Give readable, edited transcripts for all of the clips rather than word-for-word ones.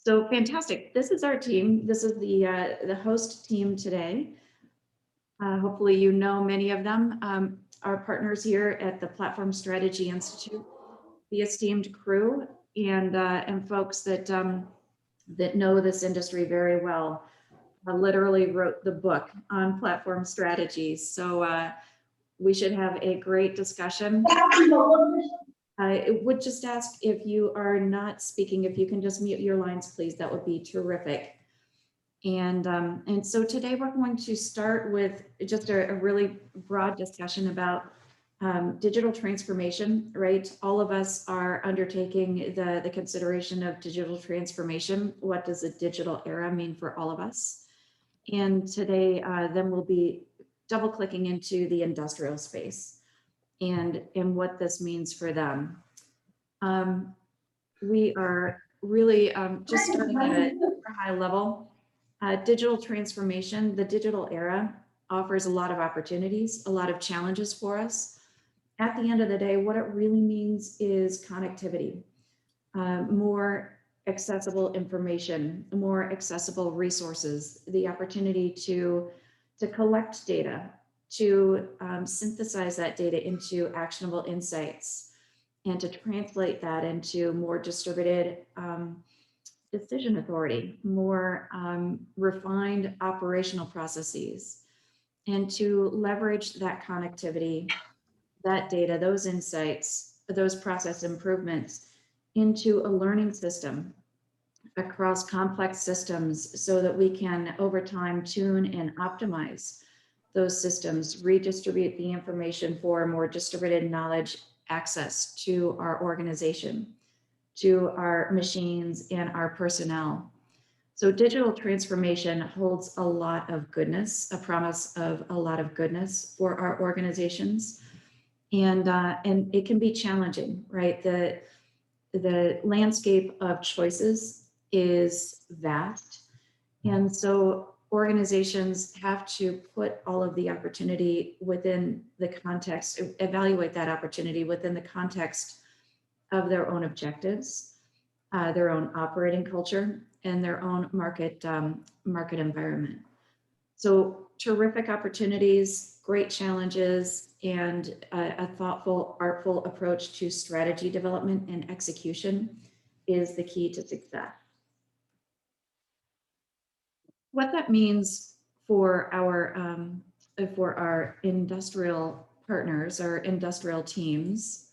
So fantastic. This is our team. This is the host team today. Hopefully you know many of them. Our partners here at the Platform Strategy Institute, the esteemed crew, and folks that that know this industry very well. I literally wrote the book on platform strategies. So we should have a great discussion. I would just ask, if you are not speaking, if you can just mute your lines, please, that would be terrific. And so today we're going to start with just a really broad discussion about digital transformation, right? All of us are undertaking the consideration of digital transformation. What does a digital era mean for all of us? And today, then we'll be double clicking into the industrial space and what this means for them. We are really just starting at a super high level. Digital transformation, the digital era, offers a lot of opportunities, a lot of challenges for us. At the end of the day, what it really means is connectivity, more accessible information, more accessible resources, the opportunity to collect data, to synthesize that data into actionable insights, and to translate that into more distributed decision authority, more refined operational processes, and to leverage that connectivity, that data, those insights, those process improvements into a learning system across complex systems so that we can over time tune and optimize those systems, redistribute the information for more distributed knowledge access to our organization, to our machines and our personnel. So digital transformation holds a lot of goodness, a promise of a lot of goodness for our organizations. And it can be challenging, right? The landscape of choices is vast. And so organizations have to put all of the opportunity within the context, evaluate that opportunity within the context of their own objectives, their own operating culture, and their own market environment. So terrific opportunities, great challenges, and a thoughtful, artful approach to strategy development and execution is the key to success. What that means for our industrial partners, our industrial teams,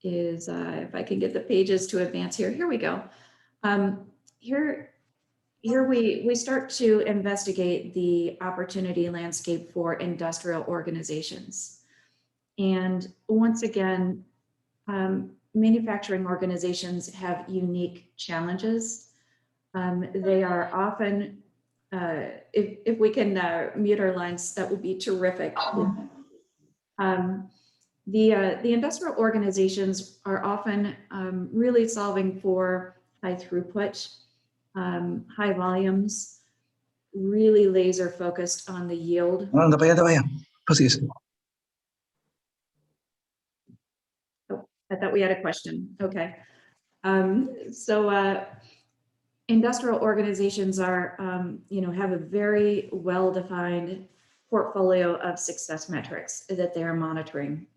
is if I can get the pages to advance here. Here we go. Here we start to investigate the opportunity landscape for industrial organizations. And once again, manufacturing organizations have unique challenges. They are often, if we can mute our lines, that would be terrific. The industrial organizations are often really solving for high throughput, high volumes, really laser focused on the yield. Oh, I thought we had a question. Okay. Industrial organizations are, have a very well-defined portfolio of success metrics that they are monitoring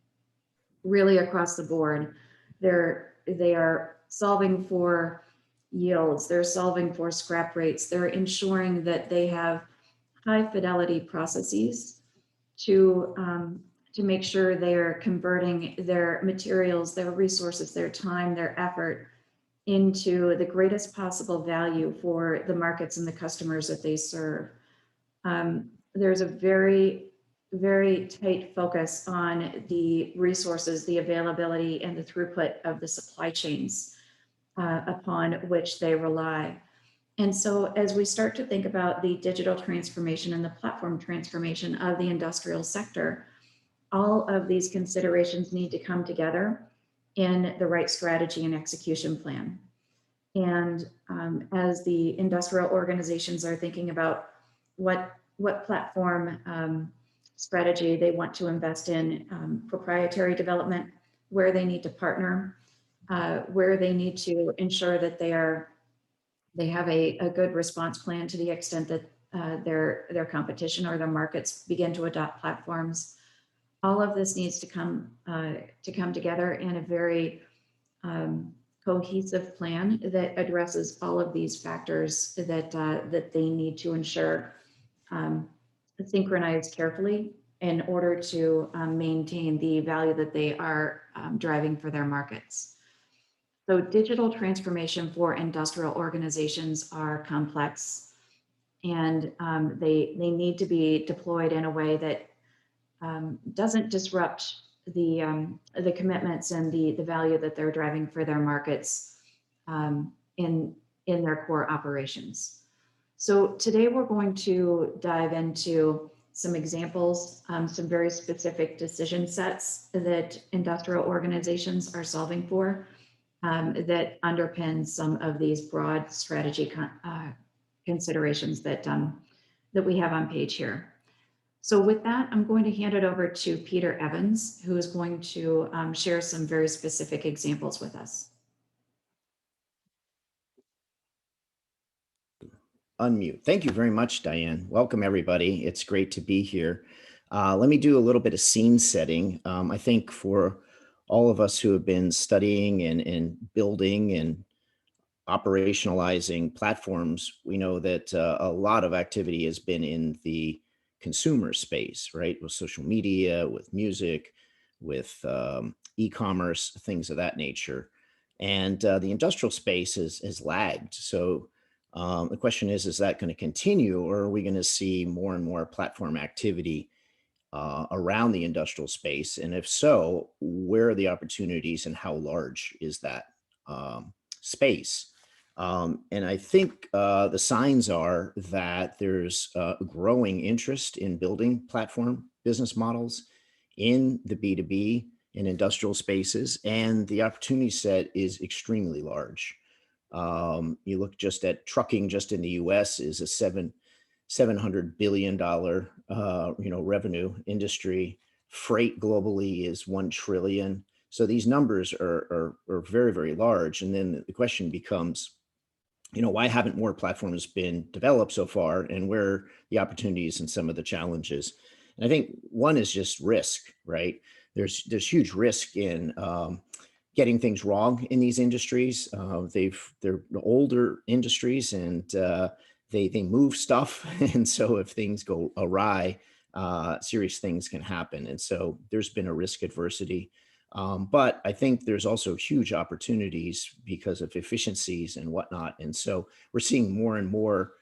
really across the board. They are solving for yields, they're solving for scrap rates, they're ensuring that they have high fidelity processes to make sure they are converting their materials, their resources, their time, their effort into the greatest possible value for the markets and the customers that they serve. There's a very, very tight focus on the resources, the availability, and the throughput of the supply chains upon which they rely. And so as we start to think about the digital transformation and the platform transformation of the industrial sector, all of these considerations need to come together in the right strategy and execution plan. And as the industrial organizations are thinking about what platform strategy they want to invest in, proprietary development, where they need to partner, where they need to ensure that they are They have a good response plan to the extent that their competition or their markets begin to adopt platforms. All of this needs to come together in a very cohesive plan that addresses all of these factors that they need to ensure synchronize carefully in order to maintain the value that they are driving for their markets. So digital transformation for industrial organizations are complex, and they need to be deployed in a way that doesn't disrupt the commitments and the value that they're driving for their markets in their core operations. So today we're going to dive into some examples, some very specific decision sets that industrial organizations are solving for that underpin some of these broad strategy considerations that we have on page here. So with that, I'm going to hand it over to Peter Evans, who is going to share some very specific examples with us. Unmute. Thank you very much, Diane. Welcome, everybody. It's great to be here. Let me do a little bit of scene setting. I think for all of us who have been studying and building and operationalizing platforms, we know that a lot of activity has been in the consumer space, right? With social media, with music, with e-commerce, things of that nature. And the industrial space has lagged. So the question is that going to continue, or are we going to see more and more platform activity around the industrial space? And if so, where are the opportunities and how large is that space? And I think the signs are that there's a growing interest in building platform business models in the B2B and industrial spaces, and the opportunity set is extremely large. You look just at trucking, just in the U.S. is a $700 billion revenue industry. Freight globally is 1 trillion. So these numbers are very, very large. And then the question becomes, why haven't more platforms been developed so far, and where are the opportunities and some of the challenges? And I think one is just risk, right? There's huge risk in getting things wrong in these industries. They're older industries, and they move stuff. And so if things go awry, serious things can happen. And so there's been a risk adversity. But I think there's also huge opportunities because of efficiencies and whatnot. And so we're seeing more and more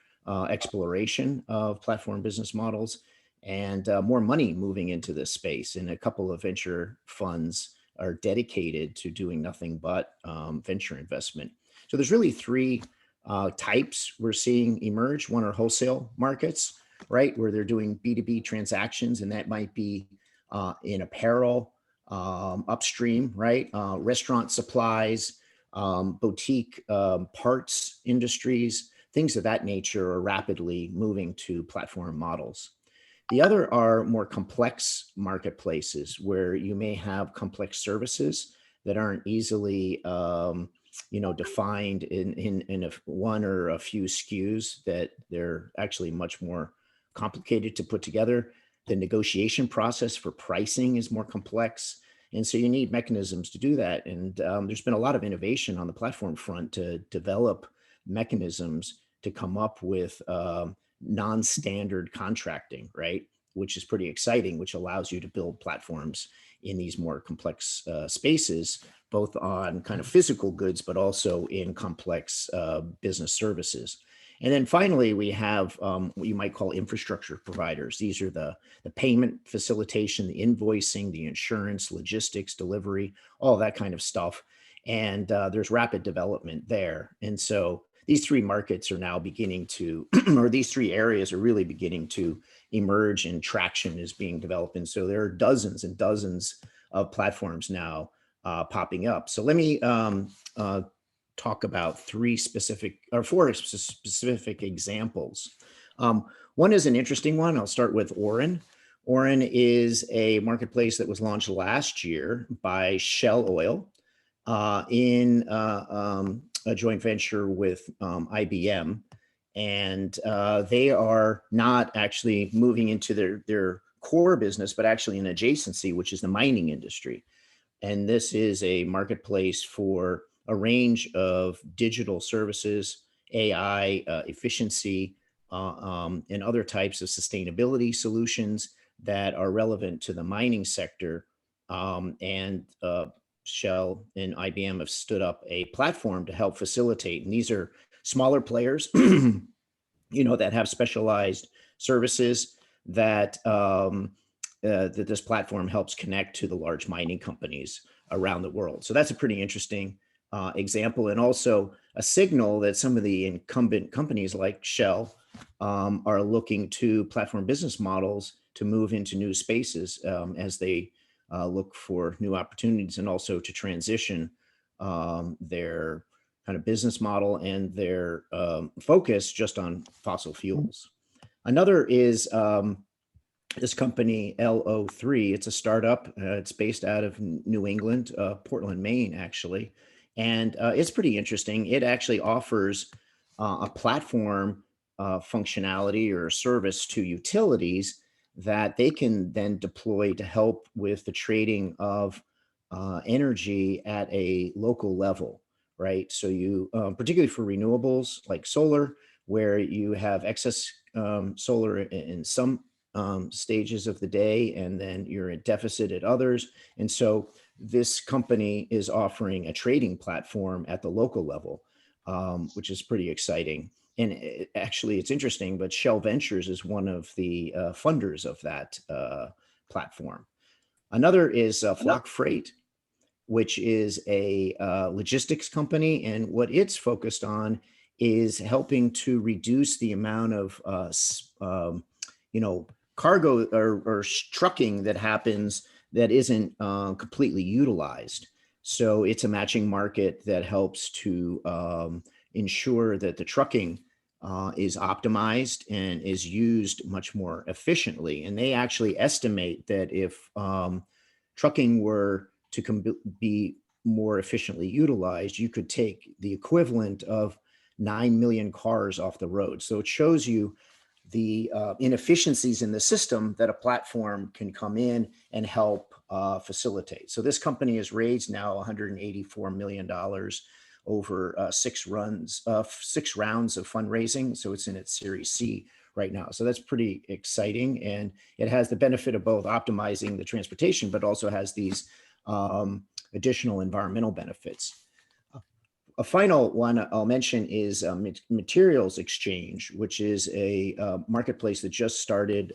exploration of platform business models and more money moving into this space. And a couple of venture funds are dedicated to doing nothing but venture investment. So there's really three types we're seeing emerge. One are wholesale markets, right, where they're doing B2B transactions, and that might be in apparel, upstream, right? Restaurant supplies, boutique parts industries, things of that nature are rapidly moving to platform models. The other are more complex marketplaces where you may have complex services that aren't easily defined in one or a few SKUs, that they're actually much more complicated to put together. The negotiation process for pricing is more complex. And so you need mechanisms to do that. And there's been a lot of innovation on the platform front to develop mechanisms to come up with non-standard contracting, right? Which is pretty exciting, which allows you to build platforms in these more complex spaces, both on kind of physical goods, but also in complex business services. And then finally, we have what you might call infrastructure providers. These are the payment facilitation, the invoicing, the insurance, logistics, delivery, all that kind of stuff. And there's rapid development there. And so these three markets are now beginning to, or these three areas are really beginning to emerge, and traction is being developed. And so there are dozens and dozens of platforms now popping up. So let me talk about four specific examples. One is an interesting one. I'll start with Orin. Orin is a marketplace that was launched last year by Shell Oil in a joint venture with IBM, and they are not actually moving into their core business, but actually an adjacency, which is the mining industry. And this is a marketplace for a range of digital services, AI, efficiency, and other types of sustainability solutions that are relevant to the mining sector. And Shell and IBM have stood up a platform to help facilitate. And these are smaller players, that have specialized services that this platform helps connect to the large mining companies around the world. So that's a pretty interesting example, and also a signal that some of the incumbent companies like Shell are looking to platform business models to move into new spaces as they look for new opportunities, and also to transition their kind of business model and their focus just on fossil fuels. Another is this company LO3. It's a startup. It's based out of New England, Portland, Maine, actually. And it's pretty interesting. It actually offers a platform functionality or service to utilities that they can then deploy to help with the trading of energy at a local level, right? So you, particularly for renewables like solar, where you have excess solar in some stages of the day, and then you're in deficit at others. And so this company is offering a trading platform at the local level, which is pretty exciting. And actually, it's interesting, but Shell Ventures is one of the funders of that platform. Another is Flock Freight, which is a logistics company. And what it's focused on is helping to reduce the amount of, cargo or trucking that happens that isn't completely utilized. So it's a matching market that helps to ensure that the trucking is optimized and is used much more efficiently. And they actually estimate that if trucking were to be more efficiently utilized, you could take the equivalent of 9 million cars off the road. So it shows you the inefficiencies in the system that a platform can come in and help facilitate. So this company has raised now $184 million over 6 rounds of fundraising. So it's in its Series C right now. So that's pretty exciting. And it has the benefit of both optimizing the transportation, but also has these additional environmental benefits. A final one I'll mention is Materials Exchange, which is a marketplace that just started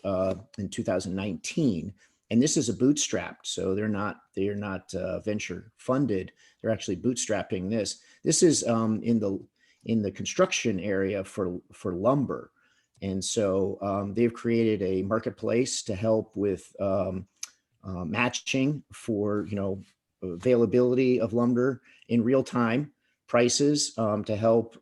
in 2019. And this is a bootstrapped, so they're not venture funded. They're actually bootstrapping this. This is in the construction area for lumber, and so they've created a marketplace to help with matching for availability of lumber in real time, prices to help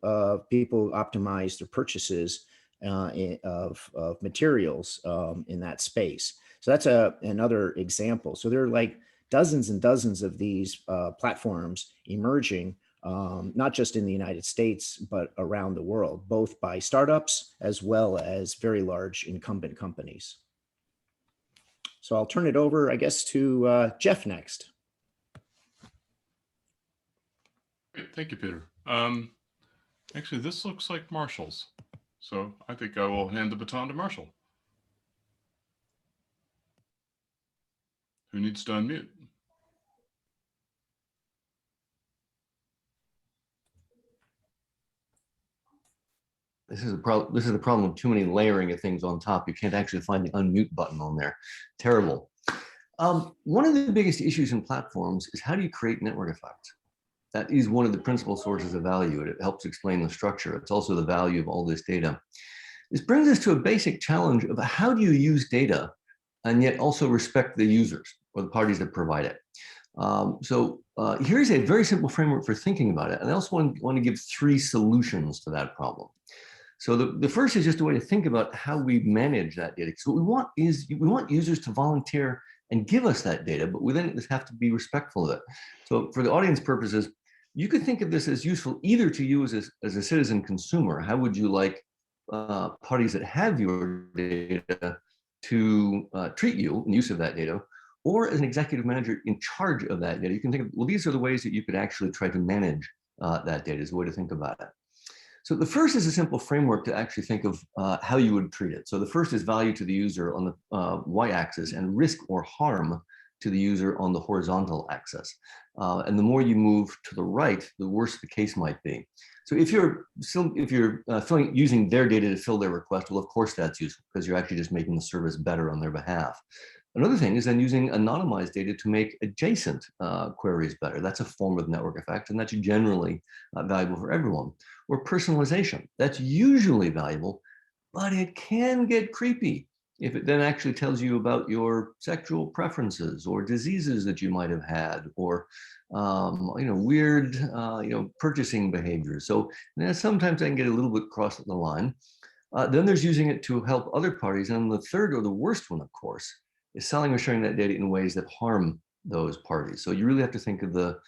people optimize their purchases of materials in that space. So that's another example. So there are like dozens and dozens of these platforms emerging, not just in the United States, but around the world, both by startups as well as very large incumbent companies. So I'll turn it over, I guess, to Jeff next. Great. Thank you, Peter. Actually, this looks like Marshall's. So I think I will hand the baton to Marshall. Who needs to unmute? This is the problem of too many layering of things on top. You can't actually find the unmute button on there. Terrible. One of the biggest issues in platforms is how do you create network effects? That is one of the principal sources of value. It helps explain the structure. It's also the value of all this data. This brings us to a basic challenge of how do you use data and yet also respect the users or the parties that provide it. Here's a very simple framework for thinking about it. And I also want to give 3 solutions to that problem. So the first is just a way to think about how we manage that data. So what we want is we want users to volunteer and give us that data, but we then have to be respectful of it. So for the audience purposes, you could think of this as useful either to you as a citizen consumer. How would you like parties that have your data to treat you in use of that data? Or as an executive manager in charge of that data, you can think of, well, these are the ways that you could actually try to manage that data is a way to think about it. So the first is a simple framework to actually think of how you would treat it. So the first is value to the user on the y-axis and risk or harm to the user on the horizontal axis. And the more you move to the right, the worse the case might be. So if you're using their data to fill their request, well, of course that's useful because you're actually just making the service better on their behalf. Another thing is then using anonymized data to make adjacent queries better. That's a form of network effect, and that's generally valuable for everyone. Or personalization, that's usually valuable, but it can get creepy if it then actually tells you about your sexual preferences or diseases that you might have had, or weird purchasing behaviors. So sometimes I can get a little bit across the line. Then there's using it to help other parties. And the third, or the worst one, of course, is selling or sharing that data in ways that harm those parties. So you really have to think of the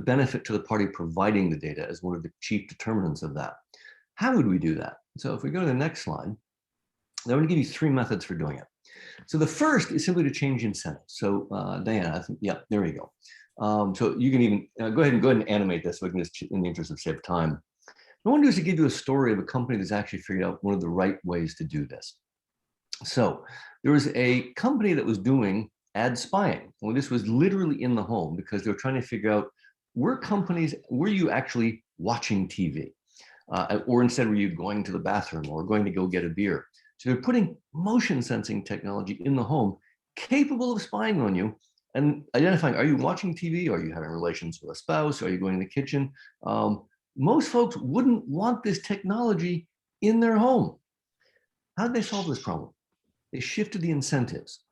benefit to the party providing the data as one of the chief determinants of that. How would we do that? So if we go to the next slide, I'm going to give you 3 methods for doing it. So the first is simply to change incentives. So Diana, I think, yeah, there we go. So you can even go ahead and animate this so we can just, in the interest of save time. What I want to do is to give you a story of a company that's actually figured out one of the right ways to do this. So there was a company that was doing ad spying. Well, this was literally in the home because they were trying to figure out, were you actually watching TV? Or instead, were you going to the bathroom or going to go get a beer? So they're putting motion sensing technology in the home capable of spying on you and identifying, are you watching TV? Are you having relations with a spouse? Are you going to the kitchen? Most folks wouldn't want this technology in their home. How did they solve this problem? They shifted the incentives.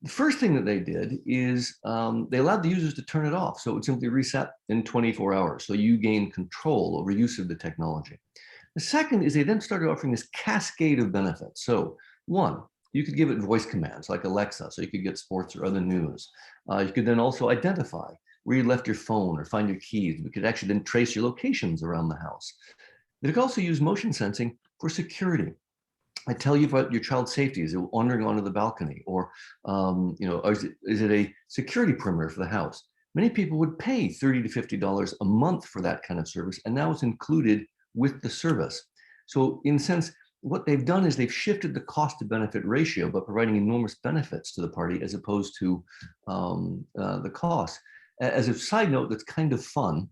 The first thing that they did is they allowed the users to turn it off. So it would simply reset in 24 hours. So you gain control over use of the technology. The second is they then started offering this cascade of benefits. So 1, you could give it voice commands like Alexa, so you could get sports or other news. You could then also identify where you left your phone or find your keys. We could actually then trace your locations around the house. They could also use motion sensing for security. I tell you about your child's safety. Is it wandering onto the balcony? Or, is it a security perimeter for the house? Many people would pay $30 to $50 a month for that kind of service, and now it's included with the service. So in a sense, what they've done is they've shifted the cost to benefit ratio by providing enormous benefits to the party as opposed to the cost. As a side note, that's kind of fun.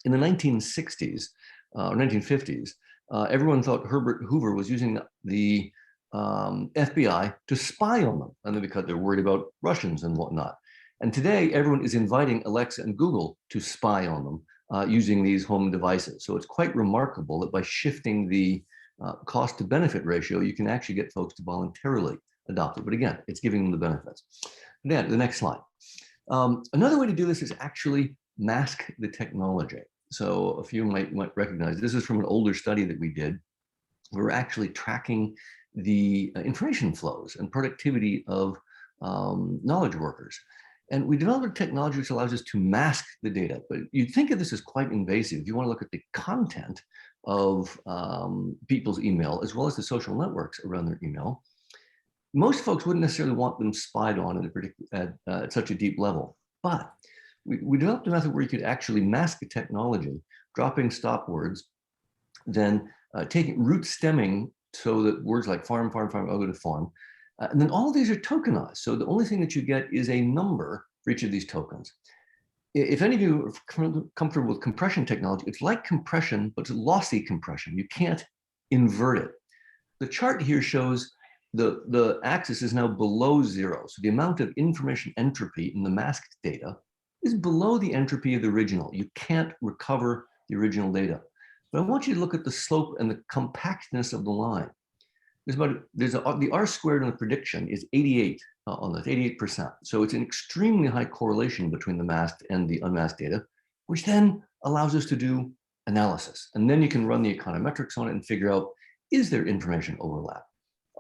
In the 1960s or 1950s, everyone thought Herbert Hoover was using the FBI to spy on them, and then because they're worried about Russians and whatnot. And today, everyone is inviting Alexa and Google to spy on them using these home devices. So it's quite remarkable that by shifting the cost to benefit ratio, you can actually get folks to voluntarily adopt it. But again, it's giving them the benefits. Then the next slide. Another way to do this is actually mask the technology. So a few might recognize, this is from an older study that we did. We're actually tracking the information flows and productivity of knowledge workers. And we developed a technology which allows us to mask the data, but you'd think of this as quite invasive. If you want to look at the content of people's email, as well as the social networks around their email, most folks wouldn't necessarily want them spied on at such a deep level. But we developed a method where you could actually mask the technology, dropping stop words, then taking root stemming so that words like farm, farm, farm, all go to farm. And then all of these are tokenized. So the only thing that you get is a number for each of these tokens. If any of you are comfortable with compression technology, it's like compression, but it's lossy compression. You can't invert it. The chart here shows the axis is now below 0. So the amount of information entropy in the masked data is below the entropy of the original. You can't recover the original data. But I want you to look at the slope and the compactness of the line. The R squared in the prediction is 88 on this, 88%. So it's an extremely high correlation between the masked and the unmasked data, which then allows us to do analysis. And then you can run the econometrics on it and figure out, is there information overlap?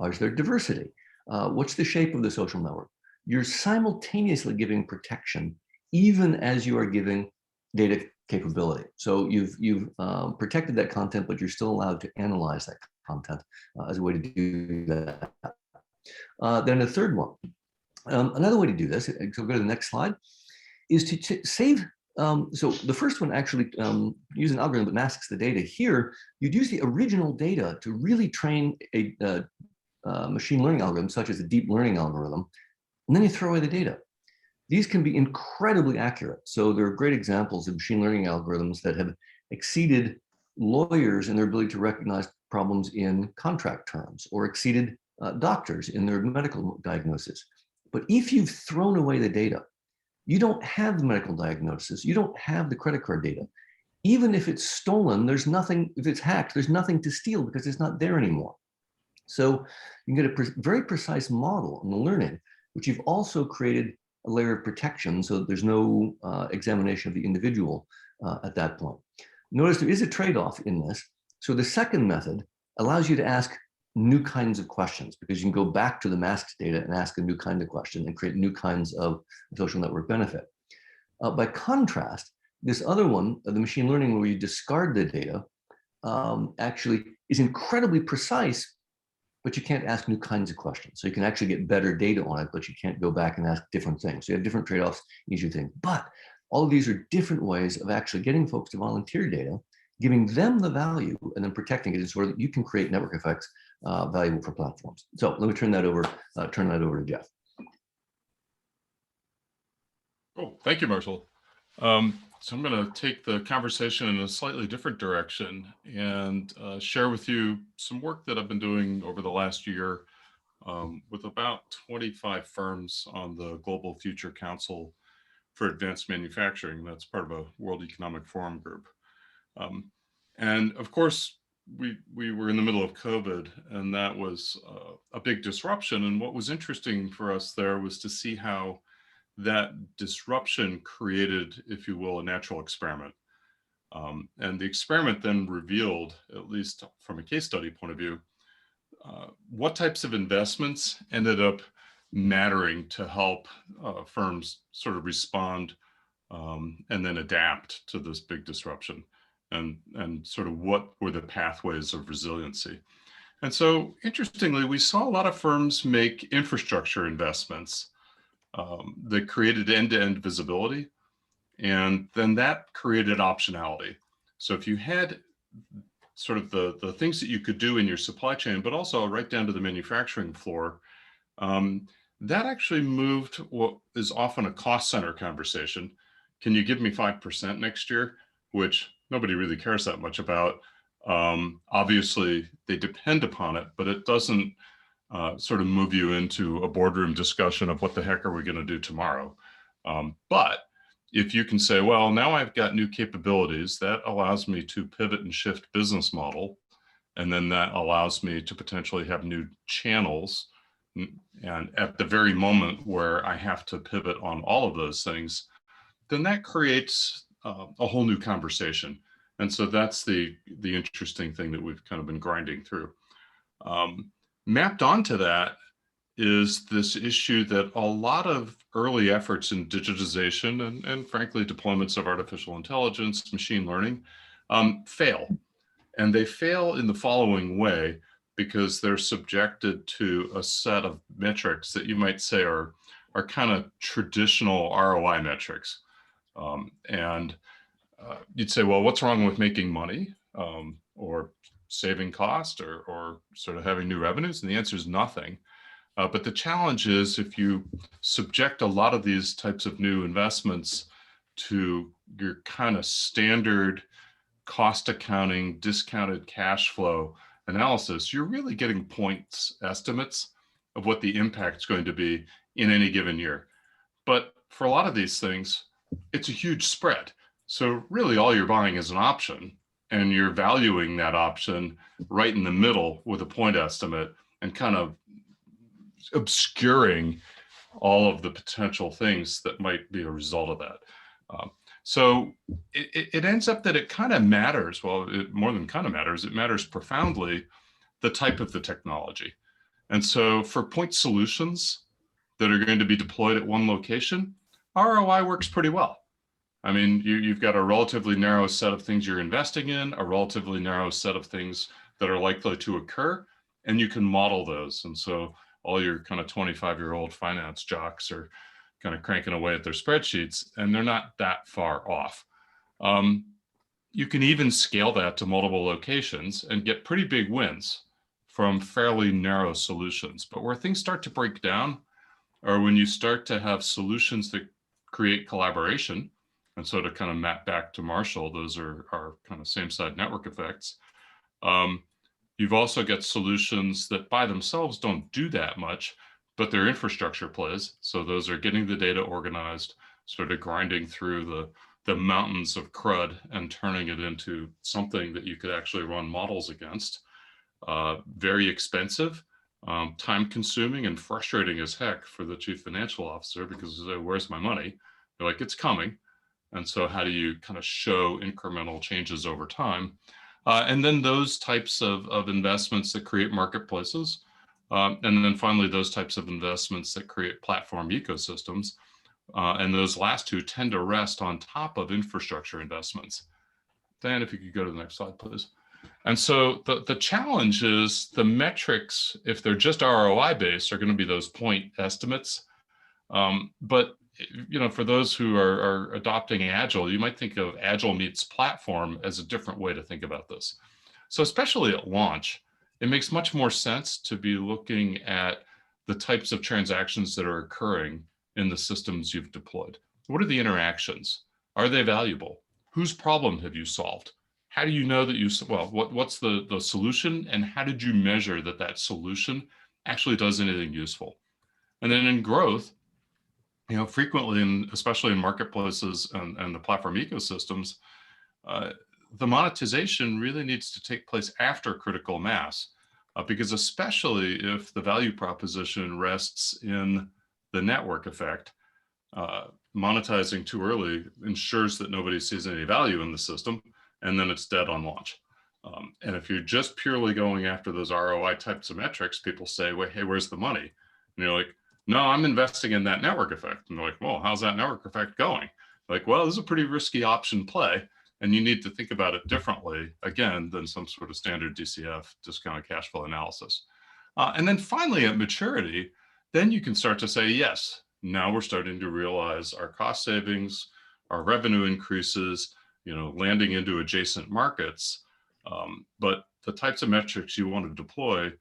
Is there diversity? What's the shape of the social network? You're simultaneously giving protection, even as you are giving data capability. So you've protected that content, but you're still allowed to analyze that content as a way to do that. Then the third one, another way to do this, so go to the next slide, is to save. So the first one actually use an algorithm that masks the data. Here, you'd use the original data to really train a machine learning algorithm, such as a deep learning algorithm, and then you throw away the data. These can be incredibly accurate. So there are great examples of machine learning algorithms that have exceeded lawyers in their ability to recognize problems in contract terms, or exceeded doctors in their medical diagnosis. But if you've thrown away the data, you don't have the medical diagnosis, you don't have the credit card data. Even if it's stolen, there's nothing, if it's hacked, there's nothing to steal because it's not there anymore. So you can get a very precise model in the learning, which you've also created a layer of protection so that there's no examination of the individual at that point. Notice there is a trade-off in this. So the second method allows you to ask new kinds of questions, because you can go back to the masked data and ask a new kind of question and create new kinds of social network benefit. By contrast, this other one, the machine learning where you discard the data, actually is incredibly precise, but you can't ask new kinds of questions. So you can actually get better data on it, but you can't go back and ask different things. So you have different trade-offs, easier things. But all of these are different ways of actually getting folks to volunteer data, giving them the value, and then protecting it so that you can create network effects valuable for platforms. So let me turn that over to Jeff. Oh, thank you, Marshall. So I'm going to take the conversation in a slightly different direction and share with you some work that I've been doing over the last year with about 25 firms on the Global Future Council for Advanced Manufacturing. That's part of a World Economic Forum group. And of course, we were in the middle of COVID, and that was a big disruption. And what was interesting for us there was to see how that disruption created, if you will, a natural experiment. And the experiment then revealed, at least from a case study point of view, what types of investments ended up mattering to help firms sort of respond and then adapt to this big disruption, and sort of what were the pathways of resiliency. And so interestingly, we saw a lot of firms make infrastructure investments that created end-to-end visibility, and then that created optionality. So if you had sort of the things that you could do in your supply chain, but also right down to the manufacturing floor, that actually moved what is often a cost center conversation. Can you give me 5% next year? Which nobody really cares that much about. Obviously, they depend upon it, but it doesn't sort of move you into a boardroom discussion of what the heck are we going to do tomorrow. But if you can say, well, now I've got new capabilities, that allows me to pivot and shift business model. And then that allows me to potentially have new channels. And at the very moment where I have to pivot on all of those things, then that creates a whole new conversation. And so that's the interesting thing that we've kind of been grinding through. Mapped onto that is this issue that a lot of early efforts in digitization and frankly, deployments of artificial intelligence, machine learning, fail. And they fail in the following way, because they're subjected to a set of metrics that you might say are kind of traditional ROI metrics. You'd say, well, what's wrong with making money or saving cost or sort of having new revenues? And the answer is nothing. But the challenge is, if you subject a lot of these types of new investments to your kind of standard cost accounting, discounted cash flow analysis, you're really getting points estimates of what the impact is going to be in any given year. But for a lot of these things, it's a huge spread. So really all you're buying is an option, and you're valuing that option right in the middle with a point estimate and kind of obscuring all of the potential things that might be a result of that. So it ends up that it kind of matters. Well, it more than kind of matters. It matters profoundly the type of the technology. And so for point solutions that are going to be deployed at one location, ROI works pretty well. I mean, you've got a relatively narrow set of things you're investing in, a relatively narrow set of things that are likely to occur, and you can model those. And so all your kind of 25-year-old finance jocks are kind of cranking away at their spreadsheets, and they're not that far off. You can even scale that to multiple locations and get pretty big wins from fairly narrow solutions. But where things start to break down are when you start to have solutions that create collaboration. And so to kind of map back to Marshall, those are kind of same side network effects. You've also got solutions that by themselves don't do that much, but they're infrastructure plays. So those are getting the data organized, sort of grinding through the mountains of crud and turning it into something that you could actually run models against. Very expensive, time consuming, and frustrating as heck for the chief financial officer because where's my money? They're like, it's coming. And so how do you kind of show incremental changes over time? And then those types of investments that create marketplaces. And then finally, those types of investments that create platform ecosystems. And those last two tend to rest on top of infrastructure investments. Dan, if you could go to the next slide, please. And so the challenge is the metrics, if they're just ROI based, are going to be those point estimates. But for those who are adopting Agile, you might think of Agile meets platform as a different way to think about this. So especially at launch, it makes much more sense to be looking at the types of transactions that are occurring in the systems you've deployed. What are the interactions? Are they valuable? Whose problem have you solved? How do you know that what's the solution, and how did you measure that solution actually does anything useful? And then in growth, frequently, and especially in marketplaces and the platform ecosystems, the monetization really needs to take place after critical mass, because especially if the value proposition rests in the network effect, monetizing too early ensures that nobody sees any value in the system, and then it's dead on launch. And if you're just purely going after those ROI types of metrics, people say, well, hey, where's the money? And you're like, no, I'm investing in that network effect. And they're like, well, how's that network effect going? Like, well, this is a pretty risky option play, and you need to think about it differently, again, than some sort of standard DCF, discounted cash flow analysis. And then finally, at maturity, then you can start to say, yes, now we're starting to realize our cost savings, our revenue increases, landing into adjacent markets. But the types of metrics you want to deploy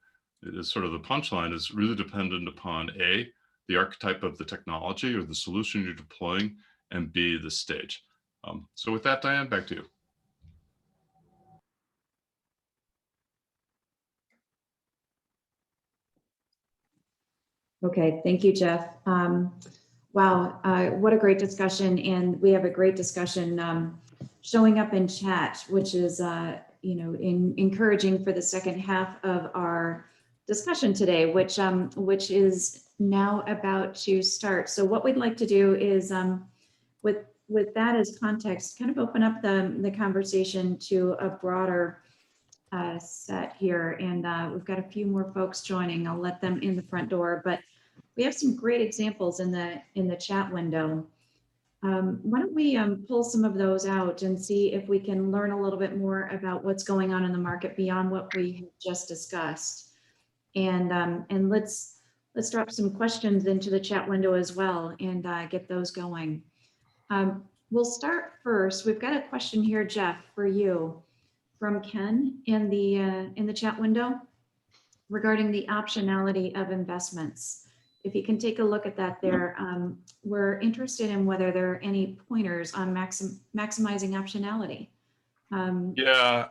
is sort of the punchline is really dependent upon A, the archetype of the technology or the solution you're deploying, and B, the stage. So with that, Diane, back to you. Okay, thank you, Jeff. Wow, what a great discussion. And we have a great discussion showing up in chat, which is encouraging for the second half of our discussion today, which is now about to start. So what we'd like to do is with that as context, kind of open up the conversation to a broader set here. And we've got a few more folks joining. I'll let them in the front door, but we have some great examples in the chat window. Why don't we pull some of those out and see if we can learn a little bit more about what's going on in the market beyond what we have just discussed. And let's drop some questions into the chat window as well and get those going. We'll start first. We've got a question here, Jeff, for you from Ken in the chat window regarding the optionality of investments. If you can take a look at that there, we're interested in whether there are any pointers on maximizing optionality. Yeah,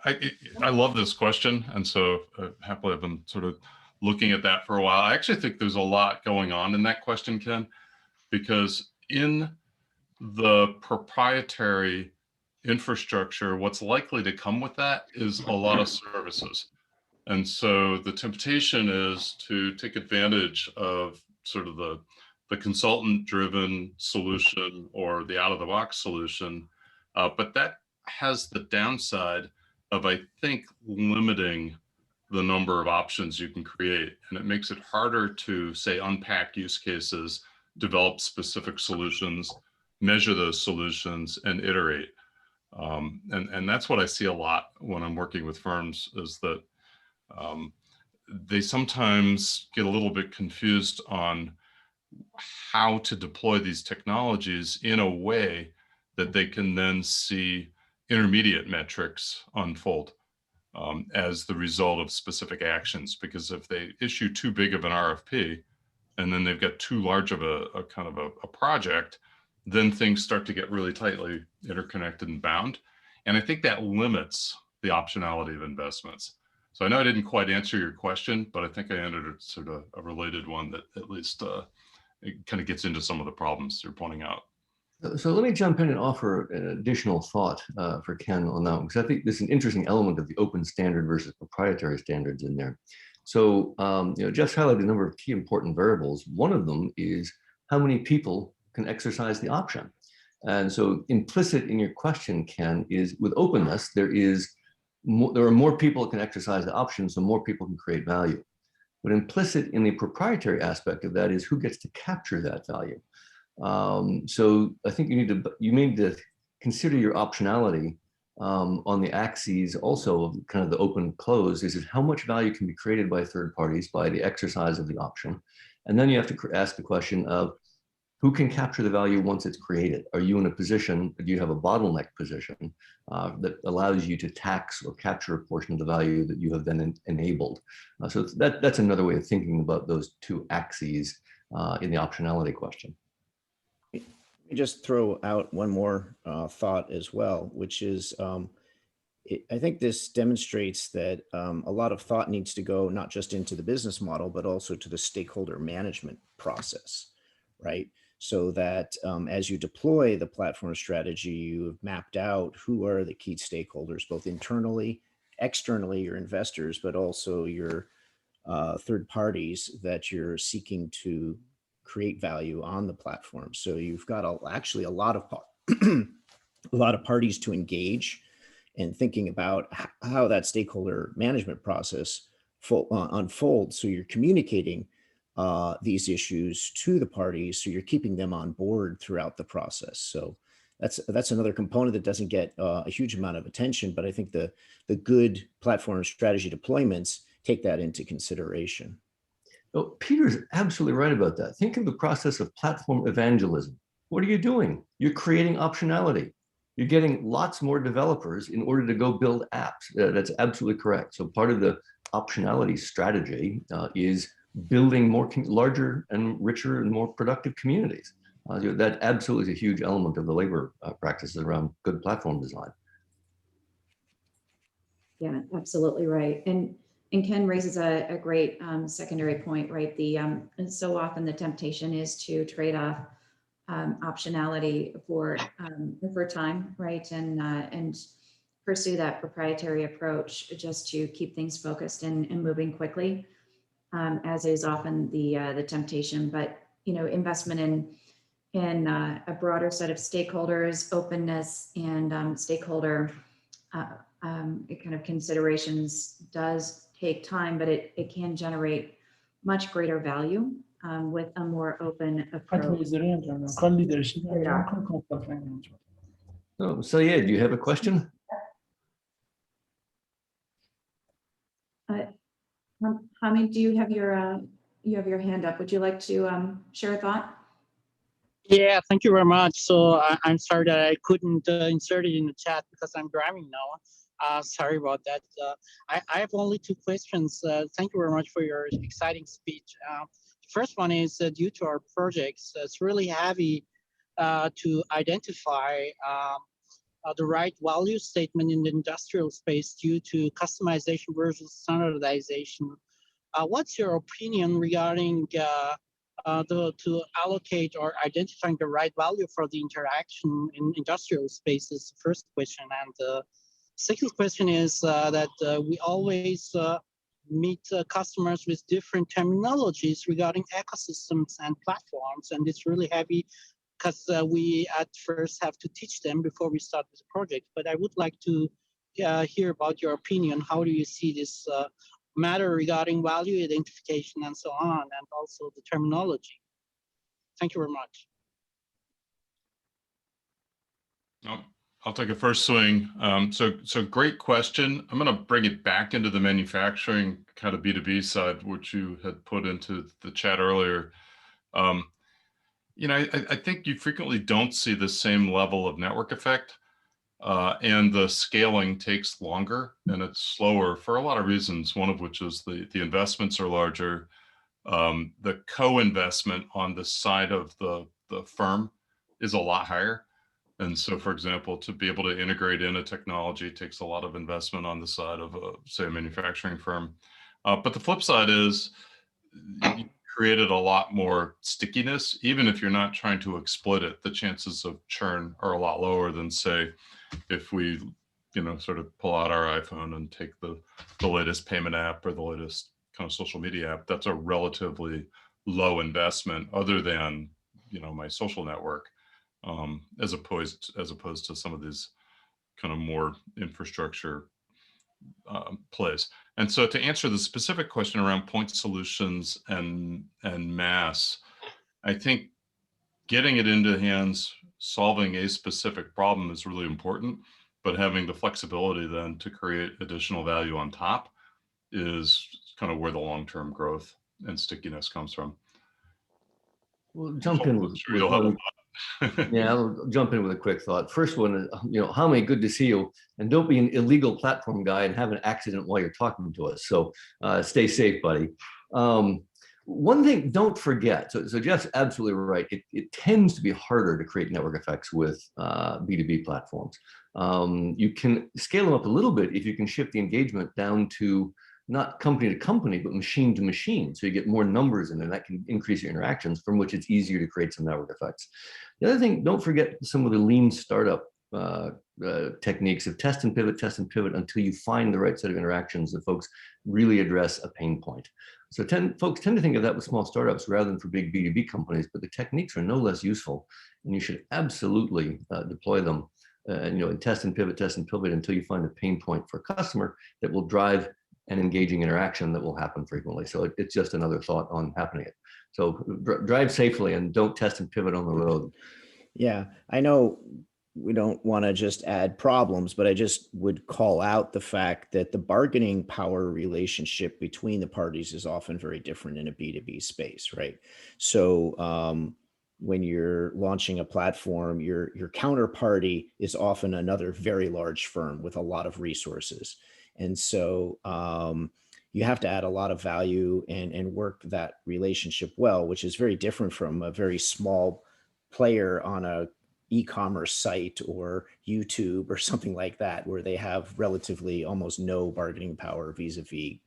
I love this question. And so happily I've been sort of looking at that for a while. I actually think there's a lot going on in that question, Ken, because in the proprietary infrastructure, what's likely to come with that is a lot of services. And so the temptation is to take advantage of sort of the consultant-driven solution or the out-of-the-box solution, but that has the downside of, I think, limiting the number of options you can create, and it makes it harder to, say, unpack use cases, develop specific solutions, measure those solutions, and iterate. And that's what I see a lot when I'm working with firms, is that um, they sometimes get a little bit confused on how to deploy these technologies in a way that they can then see intermediate metrics unfold as the result of specific actions. Because if they issue too big of an RFP, and then they've got too large of a kind of a project, then things start to get really tightly interconnected and bound. And I think that limits the optionality of investments. So I know I didn't quite answer your question, but I think I entered sort of a related one that at least it kind of gets into some of the problems you're pointing out. So let me jump in and offer an additional thought for Ken on that one, because I think there's an interesting element of the open standard versus proprietary standards in there. So, Jeff's highlighted a number of key important variables. One of them is how many people can exercise the option. And so implicit in your question, Ken, is with openness, there are more people that can exercise the option, so more people can create value. But implicit in the proprietary aspect of that is who gets to capture that value. So I think you need to consider your optionality on the axes also of kind of the open close. Is it how much value can be created by third parties by the exercise of the option? And then you have to ask the question of who can capture the value once it's created? Are you in a position, do you have a bottleneck position that allows you to tax or capture a portion of the value that you have then enabled? So that's another way of thinking about those two axes in the optionality question. Let me just throw out one more thought as well, which is I think this demonstrates that a lot of thought needs to go not just into the business model, but also to the stakeholder management process, right? So that as you deploy the platform strategy, you've mapped out who are the key stakeholders, both internally, externally, your investors, but also your third parties that you're seeking to create value on the platform. So you've got actually a lot of a lot of parties to engage, and thinking about how that stakeholder management process unfolds. So you're communicating these issues to the parties, so you're keeping them on board throughout the process. So that's another component that doesn't get a huge amount of attention, but I think the good platform strategy deployments take that into consideration. Oh, Peter's absolutely right about that. Think of the process of platform evangelism. What are you doing? You're creating optionality. You're getting lots more developers in order to go build apps. That's absolutely correct. So part of the optionality strategy is building more larger and richer and more productive communities. That absolutely is a huge element of the labor practices around good platform design. Yeah, absolutely right. And Ken raises a great secondary point, right? And so often the temptation is to trade off optionality for time, right? And pursue that proprietary approach just to keep things focused and moving quickly, as is often the temptation. But investment in a broader set of stakeholders, openness, and stakeholder kind of considerations does take time, but it can generate much greater value with a more open approach. Oh, so yeah, do you have a question? Hamid, do you have your hand up? Would you like to share a thought? Yeah, thank you very much. So I'm sorry that I couldn't insert it in the chat because I'm driving now. Sorry about that. I have only two questions. Thank you very much for your exciting speech. The first one is due to our projects, it's really heavy to identify the right value statement in the industrial space due to customization versus standardization. What's your opinion regarding to allocate or identifying the right value for the interaction in industrial spaces? First question. And the second question is that we always meet customers with different terminologies regarding ecosystems and platforms, and it's really heavy because we at first have to teach them before we start with the project. But I would like to hear about your opinion. How do you see this matter regarding value identification and so on, and also the terminology? Thank you very much. Oh, I'll take a first swing. So great question. I'm going to bring it back into the manufacturing kind of B2B side, which you had put into the chat earlier. Um, I think you frequently don't see the same level of network effect, and the scaling takes longer and it's slower for a lot of reasons. One of which is the investments are larger. The co-investment on the side of the firm is a lot higher. And so, for example, to be able to integrate in a technology takes a lot of investment on the side of, say, a manufacturing firm. But the flip side is you created a lot more stickiness. Even if you're not trying to exploit it, the chances of churn are a lot lower than, say, if we, sort of pull out our iPhone and take the latest payment app or the latest kind of social media app. That's a relatively low investment, other than my social network, as opposed to some of these kind of more infrastructure plays. And so, to answer the specific question around point solutions and mass, I think getting it into hands, solving a specific problem is really important, but having the flexibility then to create additional value on top is kind of where the long-term growth and stickiness comes from. We'll jump in Sure, you'll have a thought. yeah, I'll jump in with a quick thought. First one is, Hami, good to see you. And don't be an illegal platform guy and have an accident while you're talking to us. So stay safe, buddy. One thing, don't forget. So Jeff's absolutely right. It tends to be harder to create network effects with B2B platforms. You can scale them up a little bit if you can shift the engagement down to not company to company, but machine to machine. So you get more numbers in there. That can increase your interactions, from which it's easier to create some network effects. The other thing, don't forget some of the lean startup techniques of test and pivot until you find the right set of interactions that folks really address a pain point. So folks tend to think of that with small startups rather than for big B2B companies, but the techniques are no less useful, and you should absolutely deploy them and test and pivot until you find a pain point for a customer that will drive an engaging interaction that will happen frequently. So it's just another thought on happening it. So drive safely and don't test and pivot on the road. Yeah, I know we don't want to just add problems, but I just would call out the fact that the bargaining power relationship between the parties is often very different in a B2B space, right? So when you're launching a platform, your counterparty is often another very large firm with a lot of resources. And so you have to add a lot of value and work that relationship well, which is very different from a very small player on a e-commerce site or YouTube or something like that, where they have relatively almost no bargaining power vis-a-vis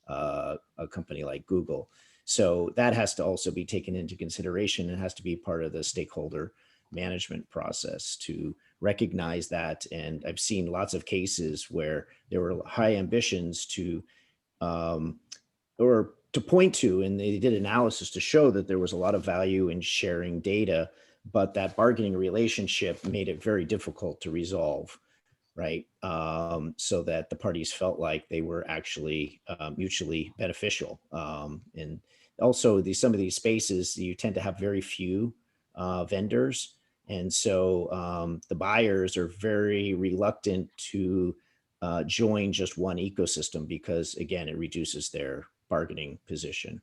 a company like Google. So that has to also be taken into consideration and has to be part of the stakeholder management process to recognize that. And I've seen lots of cases where there were high ambitions to or to point to, and they did analysis to show that there was a lot of value in sharing data, but that bargaining relationship made it very difficult to resolve, right? So that the parties felt like they were actually mutually beneficial. And also some of these spaces, you tend to have very few vendors. And so the buyers are very reluctant to join just one ecosystem because, again, it reduces their bargaining position.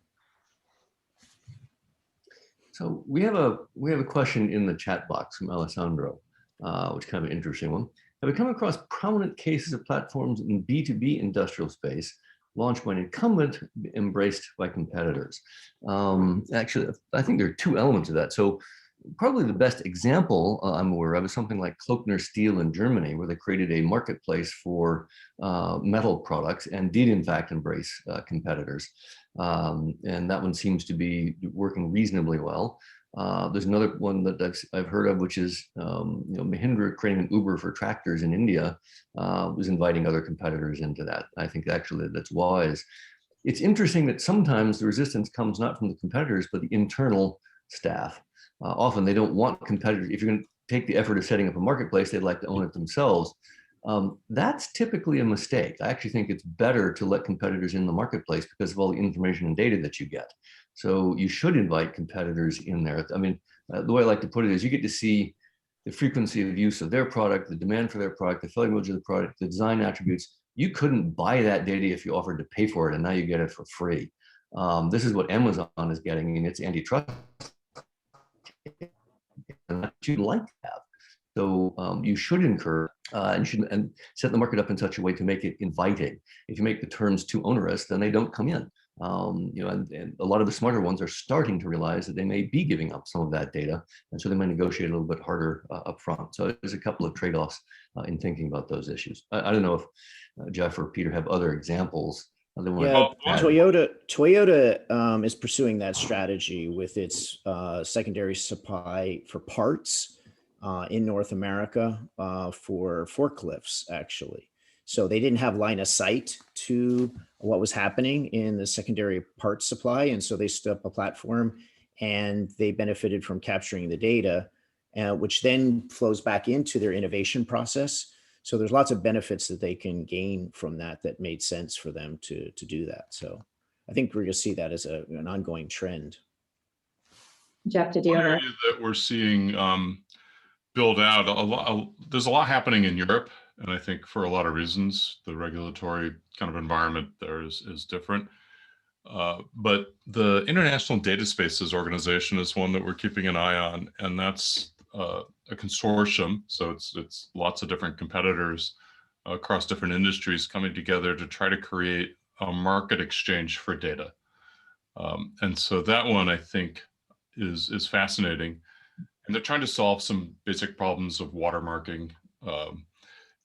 So we have a question in the chat box from Alessandro, which is kind of an interesting one. Have we come across prominent cases of platforms in B2B industrial space launched by an incumbent, embraced by competitors? Actually, I think there are two elements of that. So probably the best example I'm aware of is something like Klöckner Steel in Germany, where they created a marketplace for metal products and did in fact embrace competitors. And that one seems to be working reasonably well. There's another one that I've heard of, which is Mahindra creating an Uber for tractors in India, was inviting other competitors into that. I think actually that's wise. It's interesting that sometimes the resistance comes not from the competitors, but the internal staff. Often they don't want competitors. If you're going to take the effort of setting up a marketplace, they'd like to own it themselves. That's typically a mistake. I actually think it's better to let competitors in the marketplace because of all the information and data that you get. So you should invite competitors in there. I mean, the way I like to put it is you get to see the frequency of use of their product, the demand for their product, the failure modes of the product, the design attributes. You couldn't buy that data if you offered to pay for it, and now you get it for free. This is what Amazon is getting in its antitrust, and that you'd like to have. So you should incur and set the market up in such a way to make it inviting. If you make the terms too onerous, then they don't come in. And a lot of the smarter ones are starting to realize that they may be giving up some of that data, and so they might negotiate a little bit harder up front. So there's a couple of trade-offs in thinking about those issues. I don't know if Jeff or Peter have other examples. Yeah, Toyota is pursuing that strategy with its secondary supply for parts in North America for forklifts, actually. So they didn't have line of sight to what was happening in the secondary parts supply. And so they stood up a platform and they benefited from capturing the data, which then flows back into their innovation process. So there's lots of benefits that they can gain from that made sense for them to do that. So I think we're going to see that as an ongoing trend. Jeff, did you One ever? area that we're seeing build out there's a lot happening in Europe, and I think for a lot of reasons, the regulatory kind of environment there is different. But the International Data Spaces Organization is one that we're keeping an eye on, and that's a consortium. So it's lots of different competitors across different industries coming together to try to create a market exchange for data. And so that one I think is fascinating. And they're trying to solve some basic problems of watermarking.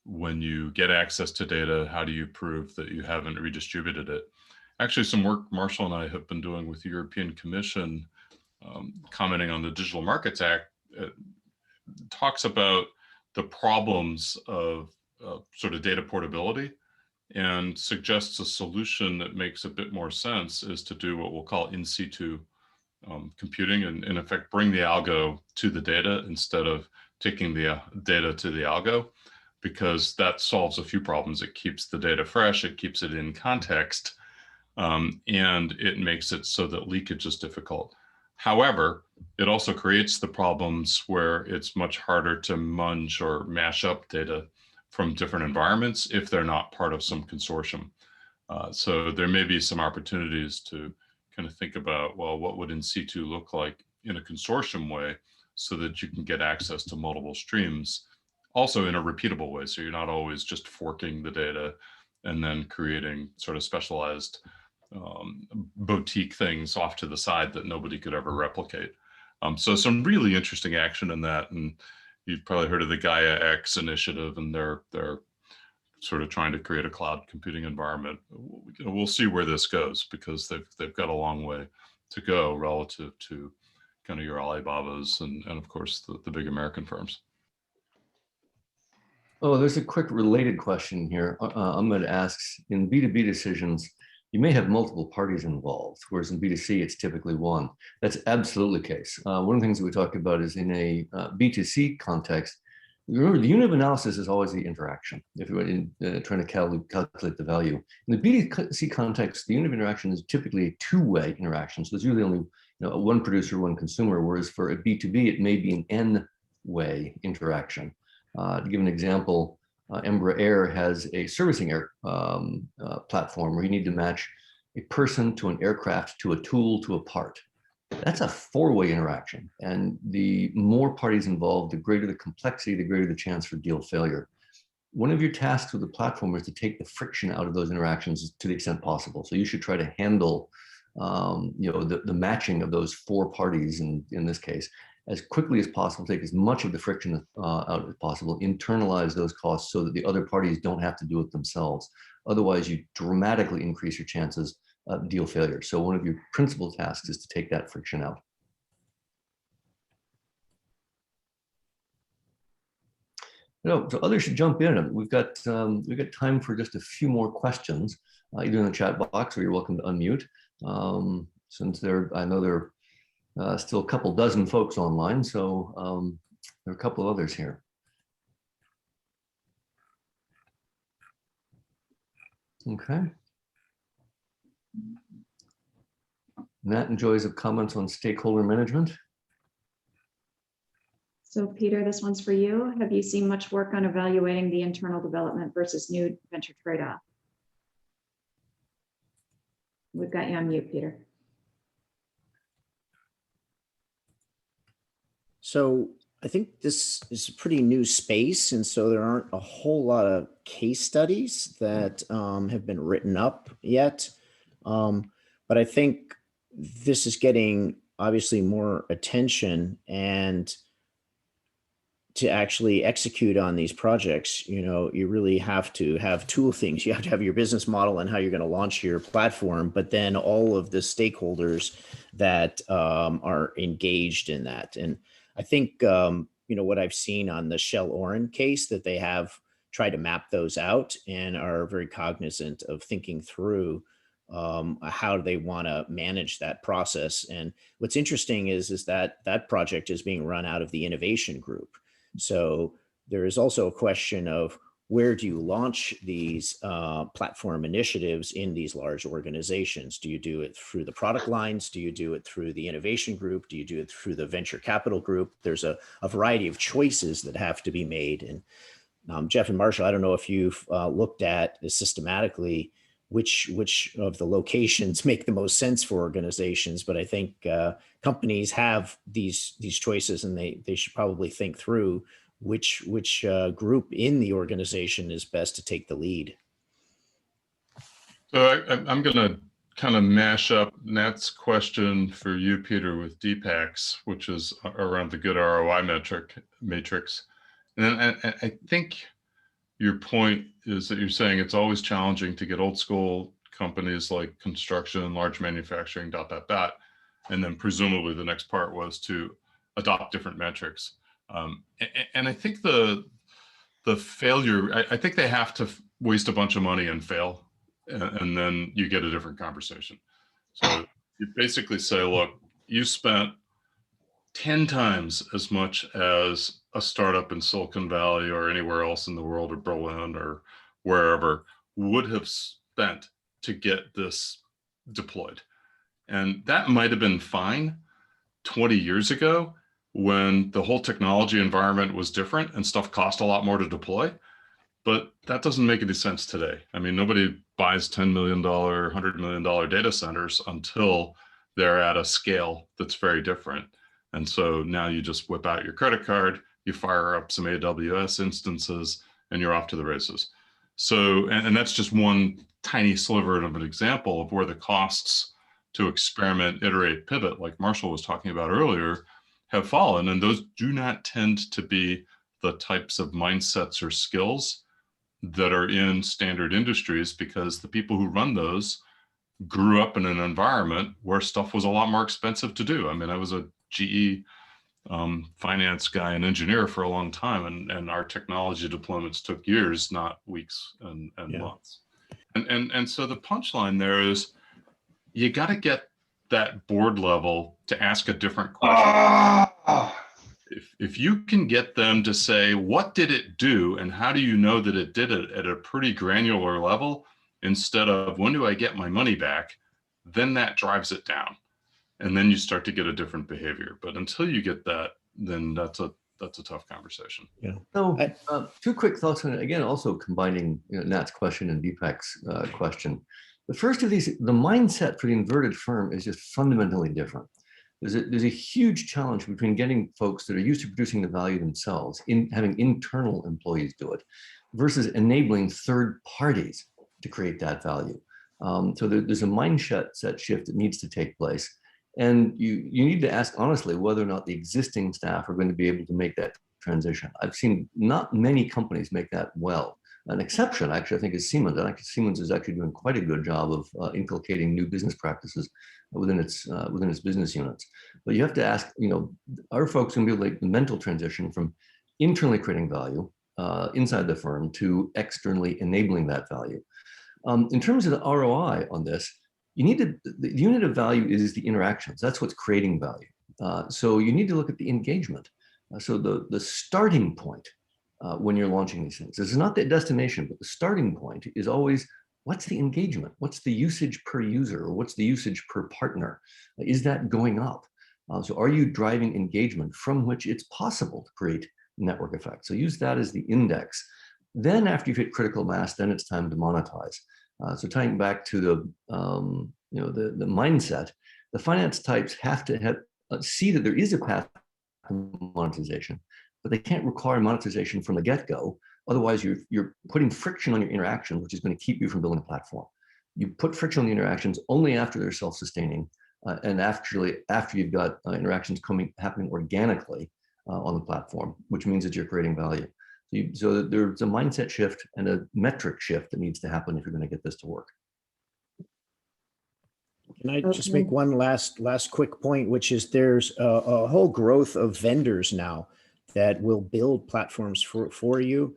When you get access to data, how do you prove that you haven't redistributed it? Actually, some work Marshall and I have been doing with the European Commission, commenting on the Digital Markets Act, talks about the problems of sort of data portability and suggests a solution that makes a bit more sense is to do what we'll call in situ computing and in effect bring the algo to the data instead of taking the data to the algo, because that solves a few problems. It keeps the data fresh, it keeps it in context, and it makes it so that leakage is difficult. However, it also creates the problems where it's much harder to munge or mash up data from different environments if they're not part of some consortium. So there may be some opportunities to kind of think about, well, what would in situ look like in a consortium way so that you can get access to multiple streams, also in a repeatable way. So you're not always just forking the data and then creating sort of specialized boutique things off to the side that nobody could ever replicate. So some really interesting action in that. And you've probably heard of the Gaia X initiative, and they're sort of trying to create a cloud computing environment. We'll see where this goes, because they've got a long way to go relative to kind of your Alibabas and of course the big American firms. Oh, there's a quick related question here. Ahmed asks, in B2B decisions, you may have multiple parties involved, whereas in B2C, it's typically one. That's absolutely the case. One of the things that we talk about is in a B2C context, remember the unit of analysis is always the interaction, if you're trying to calculate the value. In the B2C context, the unit of interaction is typically a two-way interaction. So there's usually only one producer, one consumer, whereas for a B2B, it may be an N-way interaction. To give an example, Embraer has a servicing air platform where you need to match a person to an aircraft to a tool to a part. That's a four-way interaction. And the more parties involved, the greater the complexity, the greater the chance for deal failure. One of your tasks with the platform is to take the friction out of those interactions to the extent possible. So you should try to handle the matching of those four parties in this case as quickly as possible, take as much of the friction out as possible, internalize those costs so that the other parties don't have to do it themselves. Otherwise, you dramatically increase your chances of deal failure. So one of your principal tasks is to take that friction out. So others should jump in. We've got time for just a few more questions, either in the chat box or you're welcome to unmute. Since I know there are still a couple dozen folks online, so there are a couple of others here. Okay. Nat enjoys of comments on stakeholder management. So Peter, this one's for you. Have you seen much work on evaluating the internal development versus new venture trade-off? We've got you on mute, Peter. So I think this is a pretty new space, and so there aren't a whole lot of case studies that have been written up yet. But I think this is getting obviously more attention, and to actually execute on these projects, you really have to have two things. You have to have your business model and how you're going to launch your platform, but then all of the stakeholders that are engaged in that. And I think, what I've seen on the Shell Oren case, that they have tried to map those out and are very cognizant of thinking through how they want to manage that process. And what's interesting is that that project is being run out of the innovation group. So there is also a question of, where do you launch these platform initiatives in these large organizations? Do you do it through the product lines? Do you do it through the innovation group? Do you do it through the venture capital group? There's a variety of choices that have to be made. And Jeff and Marshall, I don't know if you've looked at this systematically, which of the locations make the most sense for organizations, but I think companies have these choices, and they should probably think through which group in the organization is best to take the lead. So I'm going to kind of mash up Nat's question for you, Peter, with DPAX, which is around the good ROI matrix. And then I think your point is that you're saying it's always challenging to get old school companies like construction, large manufacturing, ... And then presumably the next part was to adopt different metrics. And I think the failure, I think they have to waste a bunch of money and fail, and then you get a different conversation. So you basically say, look, you spent 10 times as much as a startup in Silicon Valley or anywhere else in the world, or Berlin or wherever, would have spent to get this deployed. And that might have been fine 20 years ago, when the whole technology environment was different and stuff cost a lot more to deploy. But that doesn't make any sense today. I mean, nobody buys $10 million, $100 million data centers until they're at a scale that's very different. And so now you just whip out your credit card, you fire up some AWS instances, and you're off to the races. So, and that's just one tiny sliver of an example of where the costs to experiment, iterate, pivot, like Marshall was talking about earlier, have fallen. And those do not tend to be the types of mindsets or skills that are in standard industries, because the people who run those grew up in an environment where stuff was a lot more expensive to do. I mean, I was a GE finance guy and engineer for a long time, and our technology deployments took years, not weeks and months. And so the punchline there is, you got to get that board level to ask a different question. If you can get them to say, what did it do, and how do you know that it did it, at a pretty granular level, instead of when do I get my money back, then that drives it down. And then you start to get a different behavior. But until you get that, then that's a tough conversation. Yeah. So two quick thoughts on it. Again, also combining Nat's question and Deepak's question. The first of these, the mindset for the inverted firm is just fundamentally different. There's a huge challenge between getting folks that are used to producing the value themselves, in having internal employees do it, versus enabling third parties to create that value. So there's a mindset shift that needs to take place. And you need to ask honestly whether or not the existing staff are going to be able to make that transition. I've seen not many companies make that well. An exception, actually, I think, is Siemens. I think Siemens is actually doing quite a good job of inculcating new business practices within its business units. But you have to ask, are folks going to be like the mental transition from internally creating value inside the firm to externally enabling that value? In terms of the ROI on this, the unit of value is the interactions. That's what's creating value. So you need to look at the engagement. So the starting point when you're launching these things, this is not the destination, but the starting point is always, what's the engagement? What's the usage per user? Or what's the usage per partner? Is that going up? So are you driving engagement from which it's possible to create network effects? So use that as the index. Then after you've hit critical mass, then it's time to monetize. So tying back to the mindset, the finance types have to see that there is a path to monetization, but they can't require monetization from the get-go. Otherwise, you're putting friction on your interaction, which is going to keep you from building a platform. You put friction on the interactions only after they're self-sustaining, and actually after you've got interactions happening organically on the platform, which means that you're creating value. So there's a mindset shift and a metric shift that needs to happen if you're going to get this to work. Can I just make one last quick point, which is there's a whole growth of vendors now that will build platforms for you,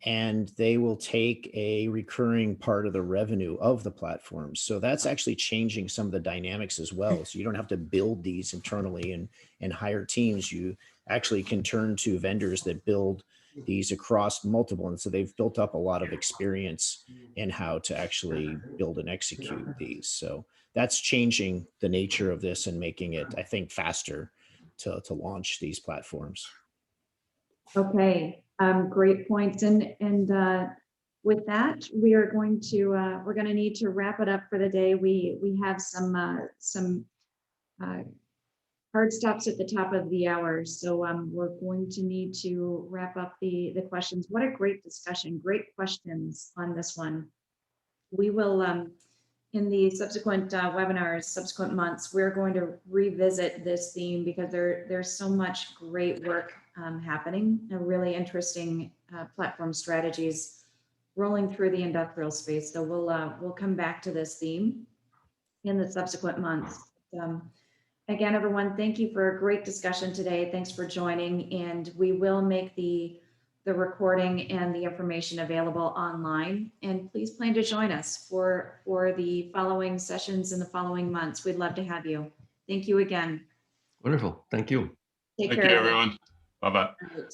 and they will take a recurring part of the revenue of the platforms. So that's actually changing some of the dynamics as well. So you don't have to build these internally and hire teams. You actually can turn to vendors that build these across multiple. And so they've built up a lot of experience in how to actually build and execute these. So that's changing the nature of this and making it, I think, faster to launch these platforms. Okay, great points. And with that, we are going to need to wrap it up for the day. We have some hard stops at the top of the hour, so we're going to need to wrap up the questions. What a great discussion! Great questions on this one. We will in the subsequent webinars, subsequent months, we're going to revisit this theme because there's so much great work happening, really interesting platform strategies rolling through the industrial space. So we'll come back to this theme in the subsequent months. Again, everyone, thank you for a great discussion today. Thanks for joining, and we will make the recording and the information available online. And please plan to join us for the following sessions in the following months. We'd love to have you. Thank you again. Wonderful. Thank you. Take Thank care. you, everyone. Bye-bye. Right.